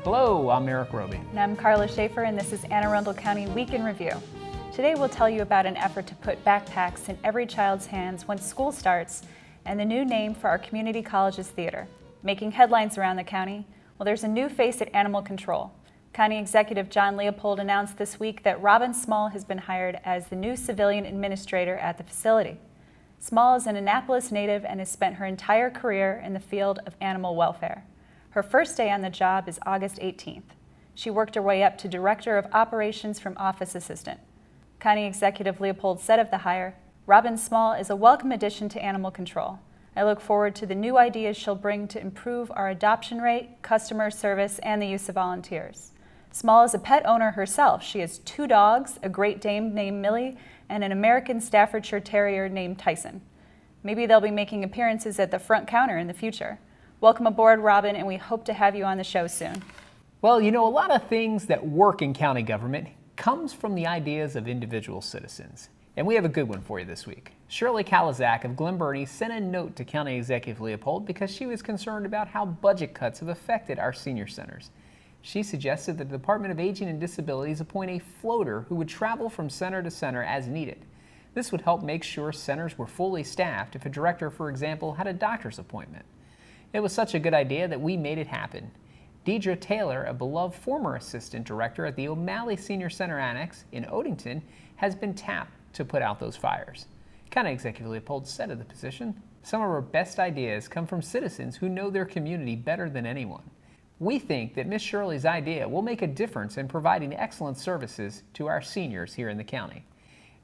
Hello, I'm Erik Robey. And I'm Karla Schaffer, and this is Anne Arundel County Week in Review. Today we'll tell you about an effort to put backpacks in every child's hands once school starts, and the new name for our community college's theater. Making headlines around the county, well, there's a new face at Animal Control. County Executive John Leopold announced this week that Robin Small has been hired as the new civilian administrator at the facility. Small is an Annapolis native and has spent her entire career in the field of animal welfare. Her first day on the job is August 18th. She worked her way up to Director of Operations from Office Assistant. County Executive Leopold said of the hire, "Robin Small is a welcome addition to Animal Control. I look forward to the new ideas she'll bring to improve our adoption rate, customer service, and the use of volunteers." Small is a pet owner herself. She has 2 dogs, a Great Dane named Millie, and an American Staffordshire Terrier named Tyson. Maybe they'll be making appearances at the front counter in the future. Welcome aboard, Robin, and we hope to have you on the show soon. Well, you know, a lot of things that work in county government comes from the ideas of individual citizens. And we have a good one for you this week. Shirley Kalazak of Glen Burnie sent a note to County Executive Leopold because she was concerned about how budget cuts have affected our senior centers. She suggested that the Department of Aging and Disabilities appoint a floater who would travel from center to center as needed. This would help make sure centers were fully staffed if a director, for example, had a doctor's appointment. It was such a good idea that we made it happen. Deidre Taylor, a beloved former assistant director at the O'Malley Senior Center Annex in Odenton, has been tapped to put out those fires. County Executive Leopold said of the position, "Some of our best ideas come from citizens who know their community better than anyone. We think that Ms. Shirley's idea will make a difference in providing excellent services to our seniors here in the county."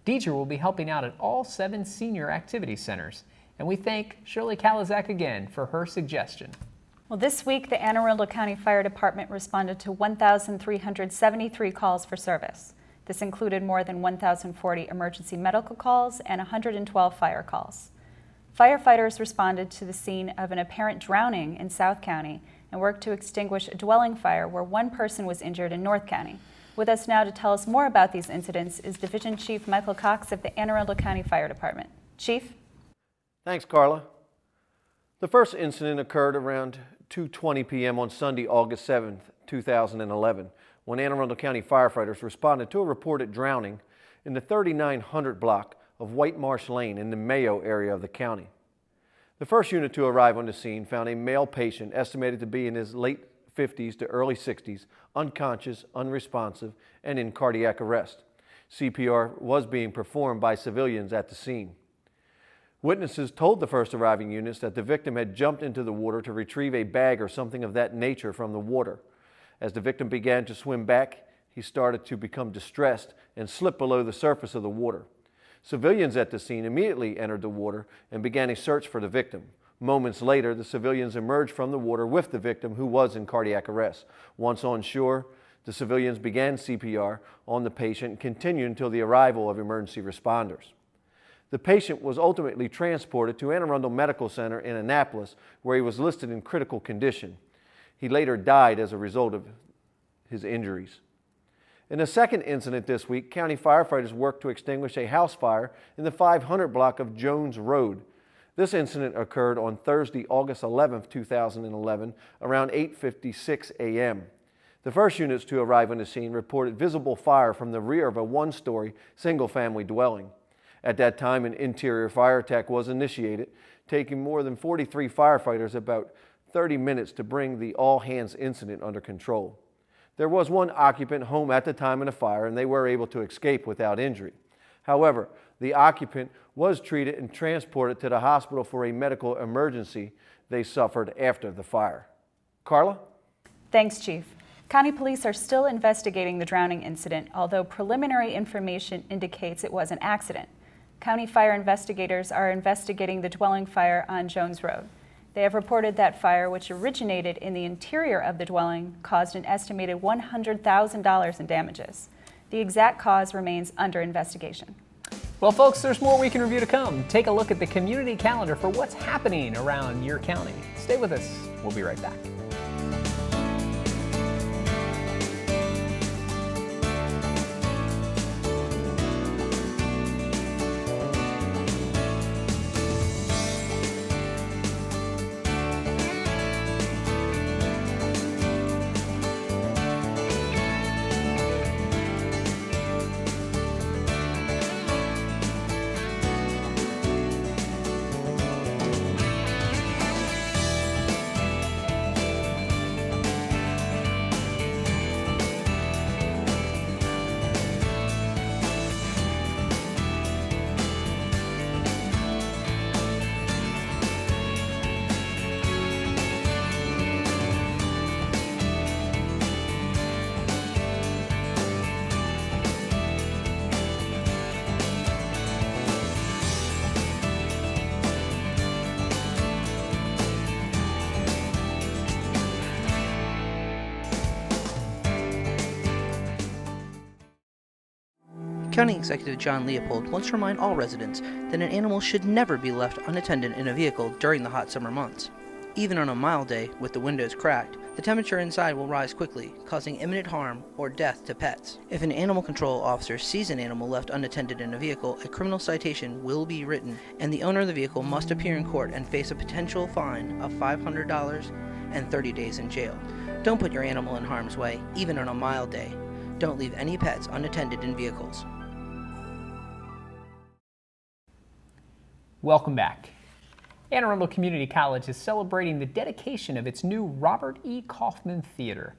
Deidre will be helping out at all 7 senior activity centers, and we thank Shirley Kalazak again for her suggestion. Well, this week, the Anne Arundel County Fire Department responded to 1,373 calls for service. This included more than 1,040 emergency medical calls and 112 fire calls. Firefighters responded to the scene of an apparent drowning in South County and worked to extinguish a dwelling fire where 1 person was injured in North County. With us now to tell us more about these incidents is Division Chief Michael Cox of the Anne Arundel County Fire Department. Chief? Thanks, Karla. The first incident occurred around 2:20 p.m. on Sunday, August 7th, 2011, when Anne Arundel County firefighters responded to a reported drowning in the 3900 block of White Marsh Lane in the Mayo area of the county. The first unit to arrive on the scene found a male patient estimated to be in his late 50s to early 60s, unconscious, unresponsive, and in cardiac arrest. CPR was being performed by civilians at the scene. Witnesses told the first arriving units that the victim had jumped into the water to retrieve a bag or something of that nature from the water. As the victim began to swim back, he started to become distressed and slipped below the surface of the water. Civilians at the scene immediately entered the water and began a search for the victim. Moments later, the civilians emerged from the water with the victim, who was in cardiac arrest. Once on shore, the civilians began CPR on the patient and continued until the arrival of emergency responders. The patient was ultimately transported to Anne Arundel Medical Center in Annapolis, where he was listed in critical condition. He later died as a result of his injuries. In a second incident this week, county firefighters worked to extinguish a house fire in the 500 block of Jones Road. This incident occurred on Thursday, August 11th, 2011, around 8:56 a.m. The first units to arrive on the scene reported visible fire from the rear of a 1-story single-family dwelling. At that time, an interior fire attack was initiated, taking more than 43 firefighters about 30 minutes to bring the all-hands incident under control. There was 1 occupant home at the time of the fire, and they were able to escape without injury. However, the occupant was treated and transported to the hospital for a medical emergency they suffered after the fire. Karla? Thanks, Chief. County police are still investigating the drowning incident, although preliminary information indicates it was an accident. County fire investigators are investigating the dwelling fire on Jones Road. They have reported that fire, which originated in the interior of the dwelling, caused an estimated $100,000 in damages. The exact cause remains under investigation. Well, folks, there's more Week in Review to come. Take a look at the community calendar for what's happening around your county. Stay with us. We'll be right back. County Executive John Leopold wants to remind all residents that an animal should never be left unattended in a vehicle during the hot summer months. Even on a mild day with the windows cracked, the temperature inside will rise quickly, causing imminent harm or death to pets. If an animal control officer sees an animal left unattended in a vehicle, a criminal citation will be written, and the owner of the vehicle must appear in court and face a potential fine of $500 and 30 days in jail. Don't put your animal in harm's way, even on a mild day. Don't leave any pets unattended in vehicles. Welcome back. Anne Arundel Community College is celebrating the dedication of its new Robert E. Kaufman Theater.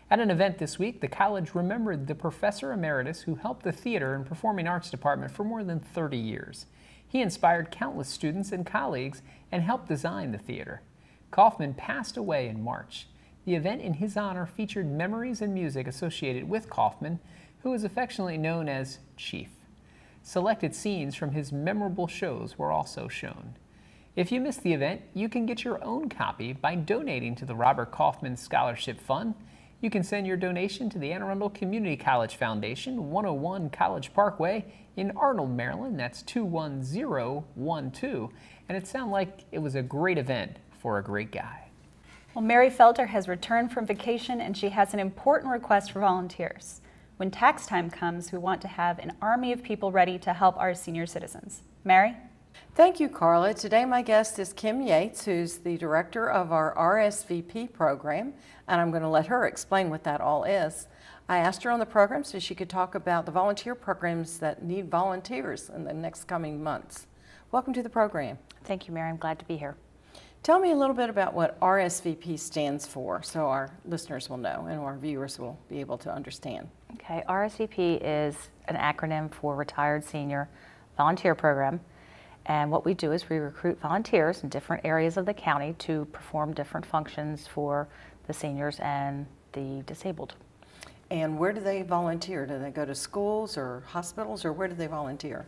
At an event this week, the college remembered the professor emeritus who helped the theater and performing arts department for more than 30 years. He inspired countless students and colleagues and helped design the theater. Kaufman passed away in March. The event in his honor featured memories and music associated with Kaufman, who is affectionately known as Chief. Selected scenes from his memorable shows were also shown. If you missed the event, you can get your own copy by donating to the Robert Kaufman Scholarship Fund. You can send your donation to the Anne Arundel Community College Foundation, 101 College Parkway in Arnold, Maryland. That's 21012. And it sounded like it was a great event for a great guy. Well, Mary Felter has returned from vacation and she has an important request for volunteers. When tax time comes, we want to have an army of people ready to help our senior citizens. Mary? Thank you, Karla. Today my guest is Kim Yates, who's the director of our RSVP program, and I'm going to let her explain what that all is. I asked her on the program so she could talk about the volunteer programs that need volunteers in the next coming months. Welcome to the program. Thank you, Mary. I'm glad to be here. Tell me a little bit about what RSVP stands for so our listeners will know and our viewers will be able to understand. Okay, RSVP is an acronym for Retired Senior Volunteer Program. And what we do is we recruit volunteers in different areas of the county to perform different functions for the seniors and the disabled. And where do they volunteer? Do they go to schools or hospitals, or where do they volunteer?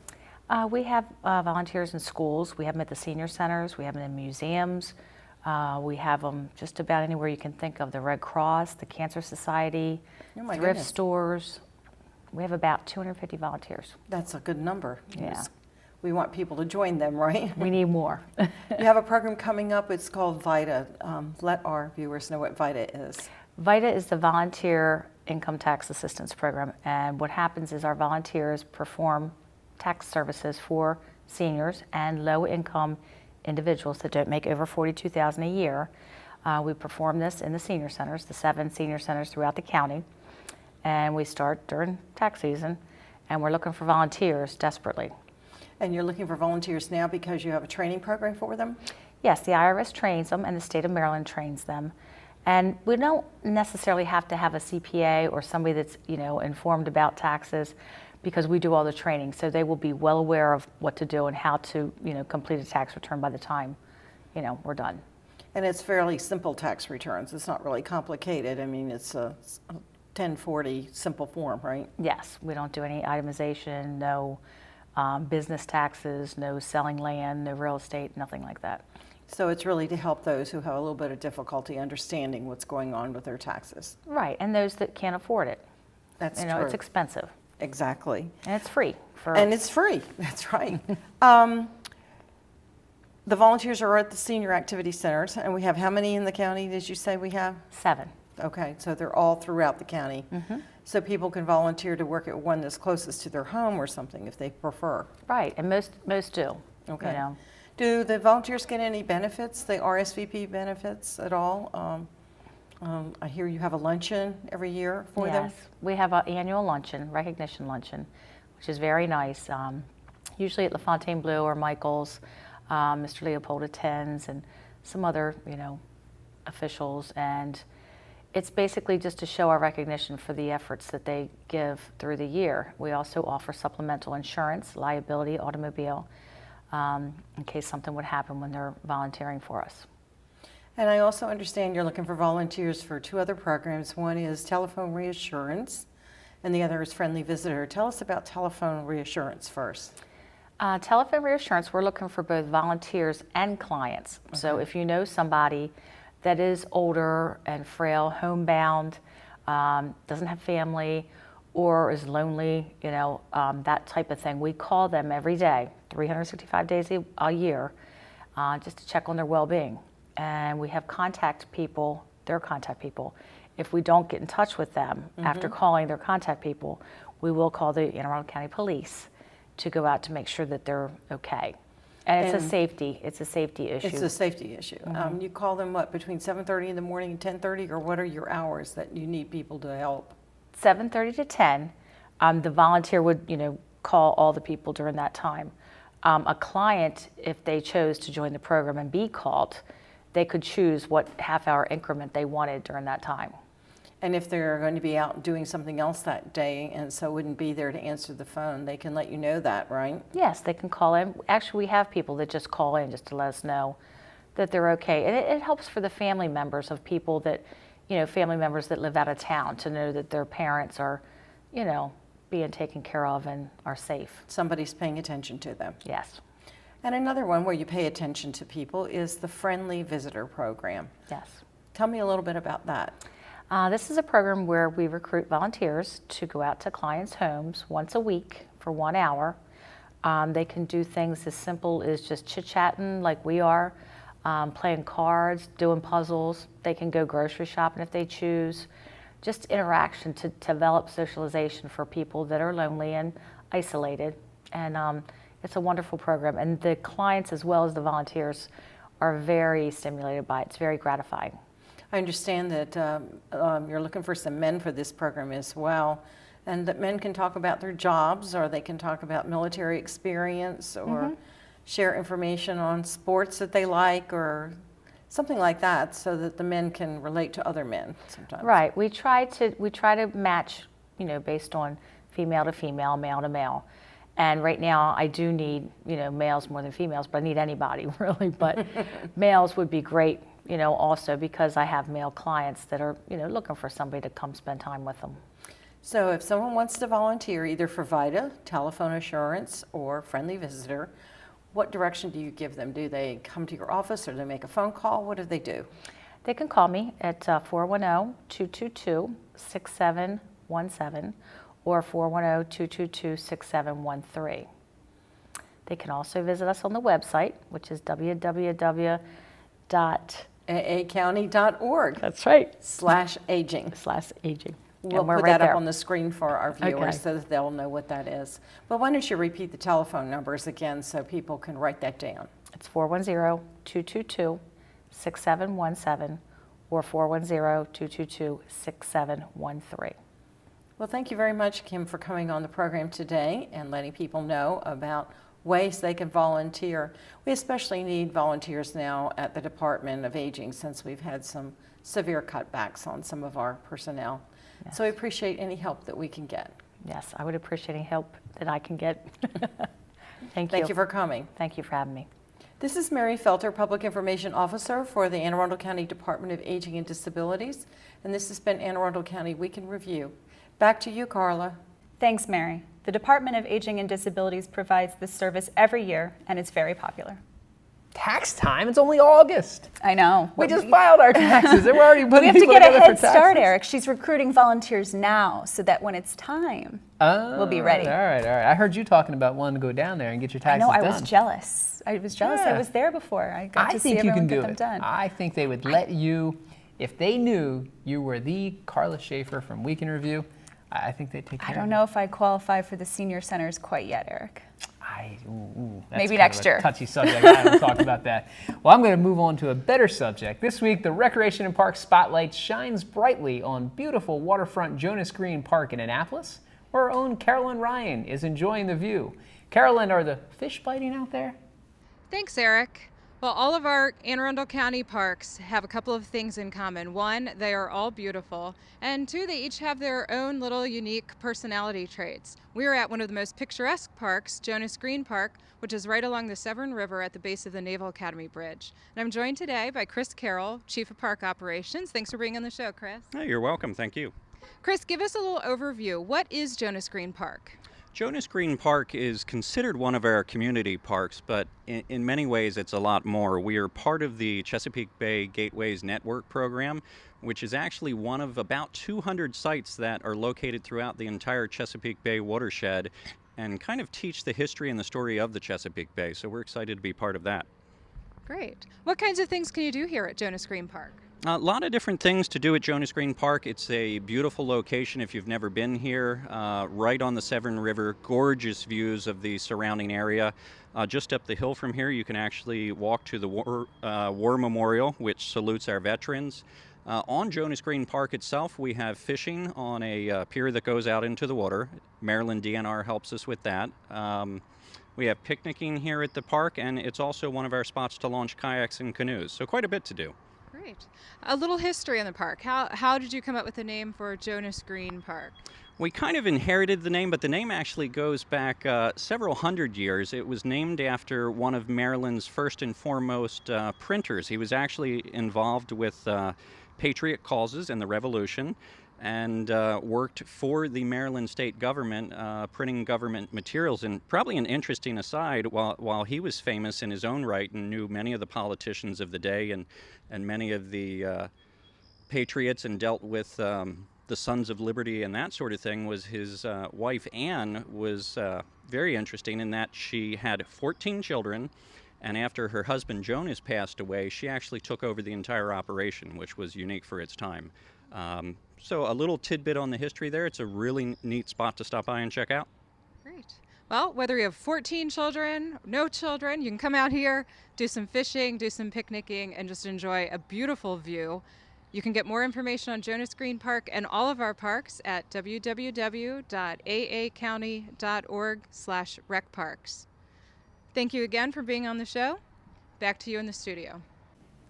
We have volunteers in schools. We have them at the senior centers. We have them in museums. We have them just about anywhere you can think of. The Red Cross, the Cancer Society, thrift stores. We have about 250 volunteers. That's a good number. Yeah. We want people to join them, right? We need more. You have a program coming up. It's called VITA. Let our viewers know what VITA is. VITA is the Volunteer Income Tax Assistance Program. And what happens is our volunteers perform tax services for seniors and low-income individuals that don't make over $42,000 a year. We perform this in the senior centers, the 7 senior centers throughout the county. And we start during tax season, and we're looking for volunteers desperately. And you're looking for volunteers now because you have a training program for them? Yes, the IRS trains them and the state of Maryland trains them. And we don't necessarily have to have a CPA or somebody that's, informed about taxes because we do all the training. So they will be well aware of what to do and how to, complete a tax return by the time, we're done. And it's fairly simple tax returns. It's not really complicated. I mean, it's a 1040 simple form, right? Yes, we don't do any itemization, no business taxes, no selling land, no real estate, nothing like that. So it's really to help those who have a little bit of difficulty understanding what's going on with their taxes. Right, and those that can't afford it. That's true. It's expensive. Exactly. And it's free. And it's free, that's right. The volunteers are at the senior activity centers, and we have how many in the county did you say we have? 7. Okay, so they're all throughout the county. Mm-hmm. So people can volunteer to work at one that's closest to their home or something if they prefer. Right, and most do. Okay. Do the volunteers get any benefits, the RSVP benefits at all? I hear you have a luncheon every year for them? Yes, we have an annual luncheon, recognition luncheon, which is very nice. Usually at La Fontainebleau or Michael's, Mr. Leopold attends and some other, officials, and it's basically just to show our recognition for the efforts that they give through the year. We also offer supplemental insurance, liability, automobile, in case something would happen when they're volunteering for us. And I also understand you're looking for volunteers for 2 other programs. One is telephone reassurance, and the other is friendly visitor. Tell us about telephone reassurance first. Telephone reassurance, we're looking for both volunteers and clients. Okay. So if you know somebody that is older and frail, homebound, doesn't have family, or is lonely, that type of thing. We call them every day, 365 days a year, just to check on their well-being. And we have their contact people. If we don't get in touch with them after calling their contact people, we will call the Anne Arundel County Police to go out to make sure that they're okay. And it's a safety issue. It's a safety issue. You call them what, between 7:30 in the morning and 10:30, or what are your hours that you need people to help? 7:30 to 10. The volunteer would, call all the people during that time. A client, if they chose to join the program and be called, they could choose what half-hour increment they wanted during that time. And if they're going to be out doing something else that day and so wouldn't be there to answer the phone, they can let you know that, right? Yes, they can call in. Actually, we have people that just call in just to let us know that they're okay. And it helps for the family members of people that, family members that live out of town to know that their parents are, being taken care of and are safe. Somebody's paying attention to them. Yes. And another one where you pay attention to people is the Friendly Visitor Program. Yes. Tell me a little bit about that. This is a program where we recruit volunteers to go out to clients' homes once a week for 1 hour. They can do things as simple as just chit-chatting like we are, playing cards, doing puzzles. They can go grocery shopping if they choose. Just interaction to develop socialization for people that are lonely and isolated. And it's a wonderful program. And the clients as well as the volunteers are very stimulated by it. It's very gratifying. I understand that you're looking for some men for this program as well, and that men can talk about their jobs, or they can talk about military experience, or share information on sports that they like, or something like that, so that the men can relate to other men sometimes. Right. We try to match, based on female to female, male to male. And right now I do need, males more than females, but I need anybody really. But males would be great, also because I have male clients that are, looking for somebody to come spend time with them. So if someone wants to volunteer either for VITA, telephone assurance, or Friendly Visitor, what direction do you give them? Do they come to your office, or do they make a phone call? What do they do? They can call me at 410-222-6717 or 410-222-6713. They can also visit us on the website, which is www.aacounty.org. That's right. /aging. /aging. We'll put that up on the screen for our viewers so that they'll know what that is. But why don't you repeat the telephone numbers again so people can write that down? It's 410-222-6717 or 410-222-6713. Well, thank you very much, Kim, for coming on the program today and letting people know about ways they can volunteer. We especially need volunteers now at the Department of Aging since we've had some severe cutbacks on some of our personnel. Yes. So we appreciate any help that we can get. Yes, I would appreciate any help that I can get. Thank you. Thank you for coming. Thank you for having me. This is Mary Felter, Public Information Officer for the Anne Arundel County Department of Aging and Disabilities, and this has been Anne Arundel County Week in Review. Back to you, Karla. Thanks, Mary. The Department of Aging and Disabilities provides this service every year, and it's very popular. Tax time? It's only August. I know. We just filed our taxes. We're already putting We have to people get a together head for start, taxes. Erik. She's recruiting volunteers now so that when it's time, we'll be ready. All right. I heard you talking about wanting to go down there and get your taxes done. I know, I was jealous. I was there before. I got to see everyone get them done. I think they would let you, if they knew you were the Karla Schaffer from Week in Review, I think they'd take care of you. I don't know if I qualify for the senior centers quite yet, Erik. That's maybe kind next of a year. touchy subject. I don't talk about that. Well, I'm going to move on to a better subject. This week, the Recreation and Park Spotlight shines brightly on beautiful waterfront Jonas Green Park in Annapolis, where our own Carolyn Ryan is enjoying the view. Carolyn, are the fish biting out there? Thanks, Erik. Well, all of our Anne Arundel County parks have a couple of things in common. One, they are all beautiful, and two, they each have their own little unique personality traits. We are at one of the most picturesque parks, Jonas Green Park, which is right along the Severn River at the base of the Naval Academy Bridge. And I'm joined today by Chris Carroll, Chief of Park Operations. Thanks for being on the show, Chris. Hey, you're welcome. Thank you. Chris, give us a little overview. What is Jonas Green Park? Jonas Green Park is considered one of our community parks, but in many ways it's a lot more. We are part of the Chesapeake Bay Gateways Network program, which is actually one of about 200 sites that are located throughout the entire Chesapeake Bay watershed and kind of teach the history and the story of the Chesapeake Bay. So we're excited to be part of that. Great. What kinds of things can you do here at Jonas Green Park? A lot of different things to do at Jonas Green Park. It's a beautiful location if you've never been here, right on the Severn River, gorgeous views of the surrounding area. Just up the hill from here, you can actually walk to the War Memorial, which salutes our veterans. On Jonas Green Park itself, we have fishing on a pier that goes out into the water. Maryland DNR helps us with that. We have picnicking here at the park, and it's also one of our spots to launch kayaks and canoes, so quite a bit to do. Great. A little history on the park. How did you come up with the name for Jonas Green Park? We kind of inherited the name, but the name actually goes back several hundred years. It was named after one of Maryland's first and foremost printers. He was actually involved with patriot causes in the Revolution and worked for the Maryland state government, printing government materials. And probably an interesting aside, while he was famous in his own right and knew many of the politicians of the day and many of the patriots and dealt with the Sons of Liberty and that sort of thing, was his wife Anne was very interesting in that she had 14 children, and after her husband Jonas passed away, she actually took over the entire operation, which was unique for its time. So a little tidbit on the history there. It's a really neat spot to stop by and check out. Great. Well, whether you have 14 children, no children, you can come out here, do some fishing, do some picnicking, and just enjoy a beautiful view. You can get more information on Jonas Green Park and all of our parks at www.aacounty.org/recparks. Thank you again for being on the show. Back to you in the studio.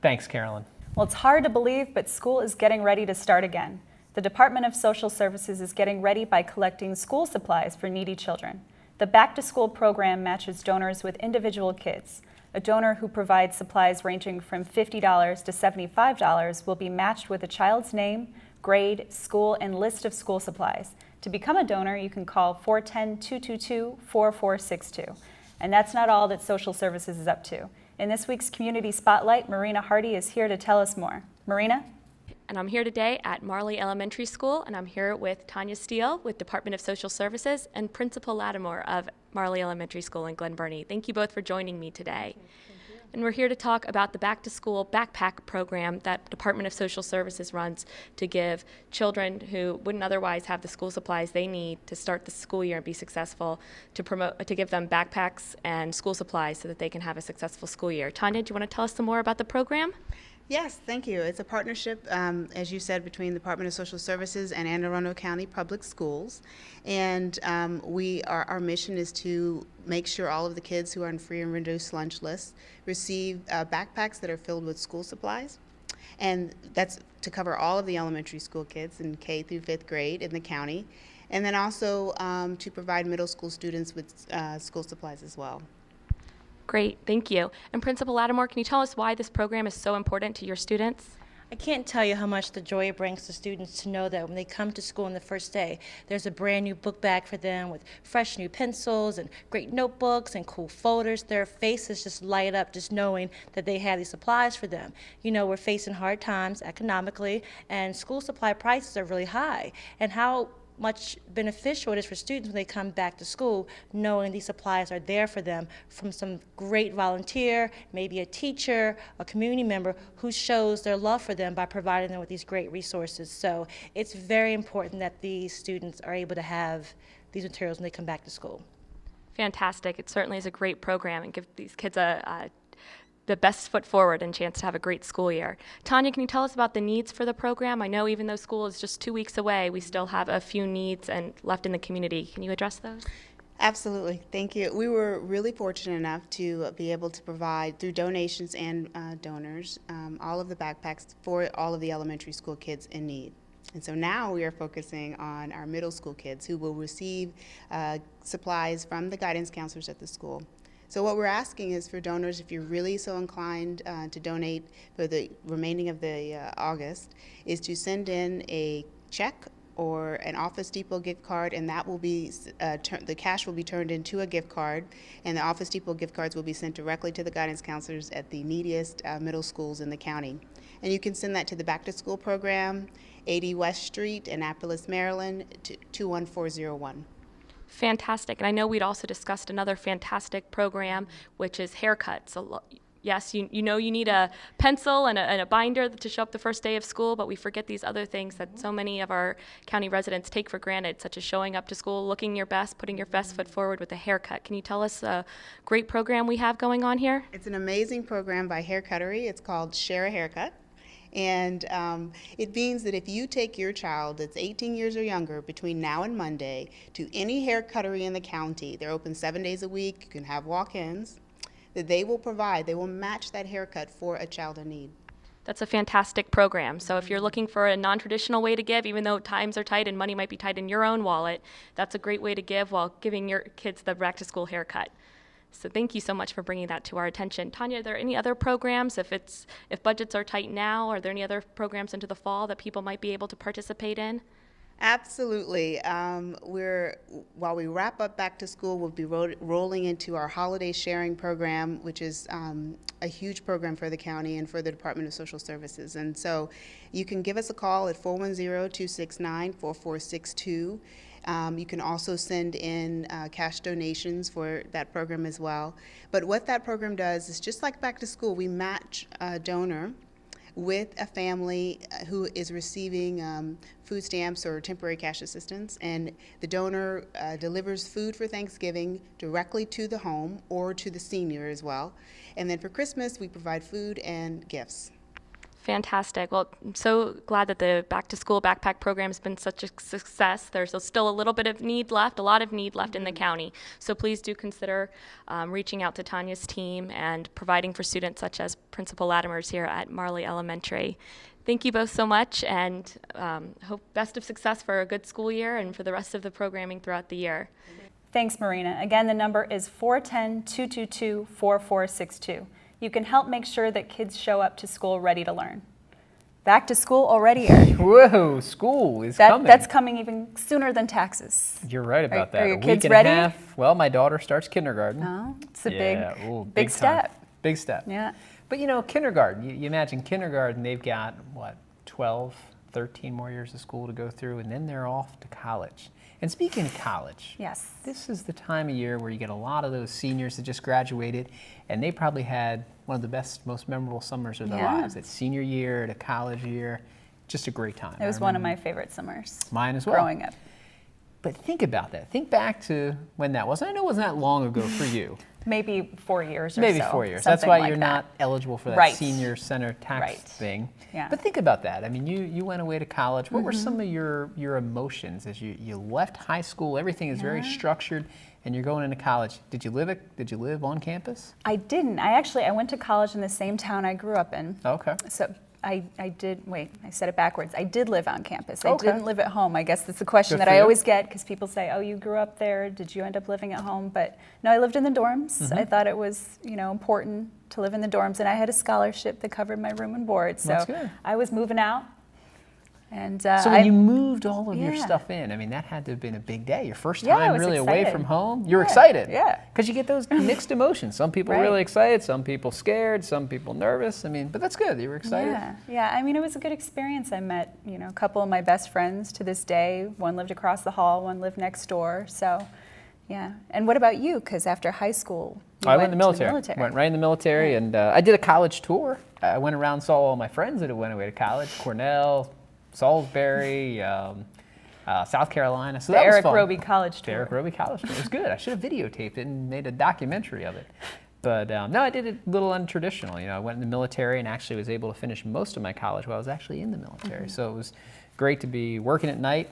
Thanks, Carolyn. Well, it's hard to believe, but school is getting ready to start again. The Department of Social Services is getting ready by collecting school supplies for needy children. The Back to School program matches donors with individual kids. A donor who provides supplies ranging from $50 to $75 will be matched with a child's name, grade, school, and list of school supplies. To become a donor, you can call 410-222-4462. And that's not all that Social Services is up to. In this week's Community Spotlight, Marina Hardy is here to tell us more. Marina? And I'm here today at Marley Elementary School, and I'm here with Tanya Steele with Department of Social Services and Principal Lattimore of Marley Elementary School in Glen Burnie. Thank you both for joining me today. And we're here to talk about the Back to School Backpack program that Department of Social Services runs to give children who wouldn't otherwise have the school supplies they need to start the school year and be successful, to give them backpacks and school supplies so that they can have a successful school year. Tanya, do you want to tell us some more about the program? Yes, thank you. It's a partnership, as you said, between the Department of Social Services and Anne Arundel County Public Schools. And our mission is to make sure all of the kids who are on free and reduced lunch lists receive backpacks that are filled with school supplies. And that's to cover all of the elementary school kids in K through 5th grade in the county. And then also to provide middle school students with school supplies as well. Great, thank you. And Principal Lattimore, can you tell us why this program is so important to your students? I can't tell you how much the joy it brings to students to know that when they come to school on the first day, there's a brand new book bag for them with fresh new pencils and great notebooks and cool folders. Their faces just light up just knowing that they have these supplies for them. You know, we're facing hard times economically, and school supply prices are really high. And how much beneficial it is for students when they come back to school knowing these supplies are there for them from some great volunteer, maybe a teacher, a community member who shows their love for them by providing them with these great resources. So it's very important that these students are able to have these materials when they come back to school. Fantastic. It certainly is a great program and give these kids the best foot forward and chance to have a great school year. Tanya, can you tell us about the needs for the program? I know even though school is just 2 weeks away, we still have a few needs left in the community. Can you address those? Absolutely, thank you. We were really fortunate enough to be able to provide, through donations and donors, all of the backpacks for all of the elementary school kids in need. And so now we are focusing on our middle school kids who will receive supplies from the guidance counselors at the school. So what we're asking is for donors, if you're really so inclined to donate for the remaining of the August, is to send in a check or an Office Depot gift card, and that will be the cash will be turned into a gift card, and the Office Depot gift cards will be sent directly to the guidance counselors at the neediest middle schools in the county. And you can send that to the Back to School program, 80 West Street, Annapolis, Maryland, to 21401. Fantastic. And I know we'd also discussed another fantastic program, which is haircuts. Yes, you know you need a pencil and a binder to show up the first day of school, but we forget these other things that so many of our county residents take for granted, such as showing up to school, looking your best, putting your best foot forward with a haircut. Can you tell us a great program we have going on here? It's an amazing program by Hair Cuttery. It's called Share a Haircut. And it means that if you take your child that's 18 years or younger between now and Monday to any hair cuttery in the county, they're open 7 days a week, you can have walk-ins, that they will match that haircut for a child in need. That's a fantastic program. So if you're looking for a non-traditional way to give, even though times are tight and money might be tight in your own wallet, that's a great way to give while giving your kids the back-to-school haircut. So thank you so much for bringing that to our attention. Tanya, are there any other programs, if budgets are tight now, are there any other programs into the fall that people might be able to participate in? Absolutely. While we wrap up back to school, we'll be rolling into our holiday sharing program, which is a huge program for the county and for the Department of Social Services. And so you can give us a call at 410-269-4462. You can also send in cash donations for that program as well. But what that program does is just like back to school, we match a donor with a family who is receiving food stamps or temporary cash assistance, and the donor delivers food for Thanksgiving directly to the home or to the senior as well. And then for Christmas, we provide food and gifts. Fantastic. Well, I'm so glad that the Back to School Backpack program has been such a success. There's still a lot of need left in the county. So please do consider reaching out to Tanya's team and providing for students such as Principal Latimer's here at Marley Elementary. Thank you both so much, and hope best of success for a good school year and for the rest of the programming throughout the year. Thanks, Marina. Again, the number is 410-222-4462. You can help make sure that kids show up to school ready to learn. Back to school already, Erik. Whoa, school is coming. That's coming even sooner than taxes. You're right about that. Are your a kids week and ready? A half. Well, my daughter starts kindergarten. Oh, it's a big step. Time. Big step. Yeah. But you know, kindergarten, you imagine kindergarten, they've got, 12, 13 more years of school to go through, and then they're off to college. And speaking of college, yes, this is the time of year where you get a lot of those seniors that just graduated, and they probably had one of the best, most memorable summers of their lives. That senior year, the college year, just a great time. It was one of my favorite summers. Mine as well. Growing up. But think about that. Think back to when that was. I know it wasn't that long ago for you. Maybe 4 years or so. Maybe 4 years. That's why you're not eligible for that senior center tax thing. Yeah. But think about that. I mean, you went away to college. What were some of your emotions as you left high school? Everything is very structured, and you're going into college. Did you live on campus? I didn't. I went to college in the same town I grew up in. Okay. So I said it backwards. I did live on campus. I didn't live at home. I guess that's the question that I always get, because people say, oh, you grew up there. Did you end up living at home? But no, I lived in the dorms. I thought it was, important to live in the dorms, and I had a scholarship that covered my room and board. So that's good. I was moving out. And so when you moved all of your stuff in, I mean, that had to have been a big day. Your first time really away from home. You were excited. Yeah. Because you get those mixed emotions. Some people really excited, some people scared, some people nervous. I mean, but that's good. You were excited. Yeah. I mean, it was a good experience. I met, a couple of my best friends to this day. One lived across the hall, one lived next door. So, yeah. And what about you? Because after high school, I went in the military. Went right in the military, and I did a college tour. I went around and saw all my friends that had went away to college. Cornell, Salisbury, South Carolina. So the that was Erik fun. Robey College Tour. The Erik Robey College Tour. It was good. I should have videotaped it and made a documentary of it. But no, I did it a little untraditional. I went in the military and actually was able to finish most of my college while I was actually in the military. So it was great to be working at night,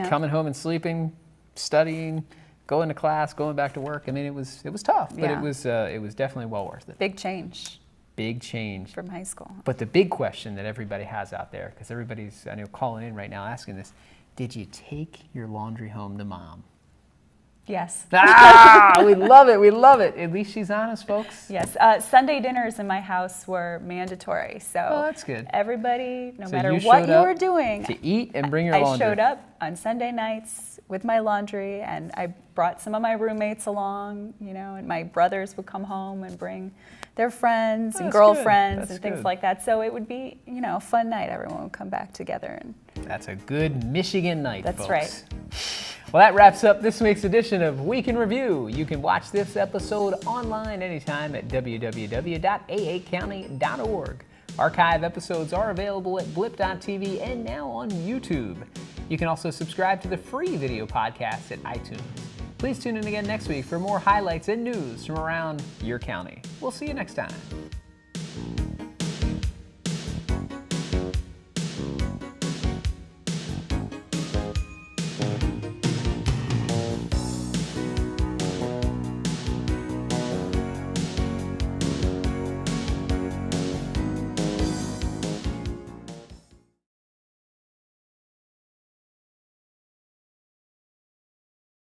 coming home and sleeping, studying, going to class, going back to work. I mean, it was tough, but it was definitely well worth it. Big change. Big change. From high school. But the big question that everybody has out there, because everybody's, I know, calling in right now asking this, did you take your laundry home to mom? Yes. We love it. We love it. At least she's honest, folks. Yes. Sunday dinners in my house were mandatory. So that's good. Everybody, no So matter you what showed you up were doing, to eat and bring your I laundry. showed up on Sunday nights with my laundry, and I brought some of my roommates along, and my brothers would come home and bring their friends and That's girlfriends good. and things That's like that. So it would be, a fun night. Everyone would come back together. And That's a good Michigan night, That's folks. right. Well, that wraps up this week's edition of Week in Review. You can watch this episode online anytime at www.aacounty.org. Archive episodes are available at blip.tv and now on YouTube. You can also subscribe to the free video podcast at iTunes. Please tune in again next week for more highlights and news from around your county. We'll see you next time.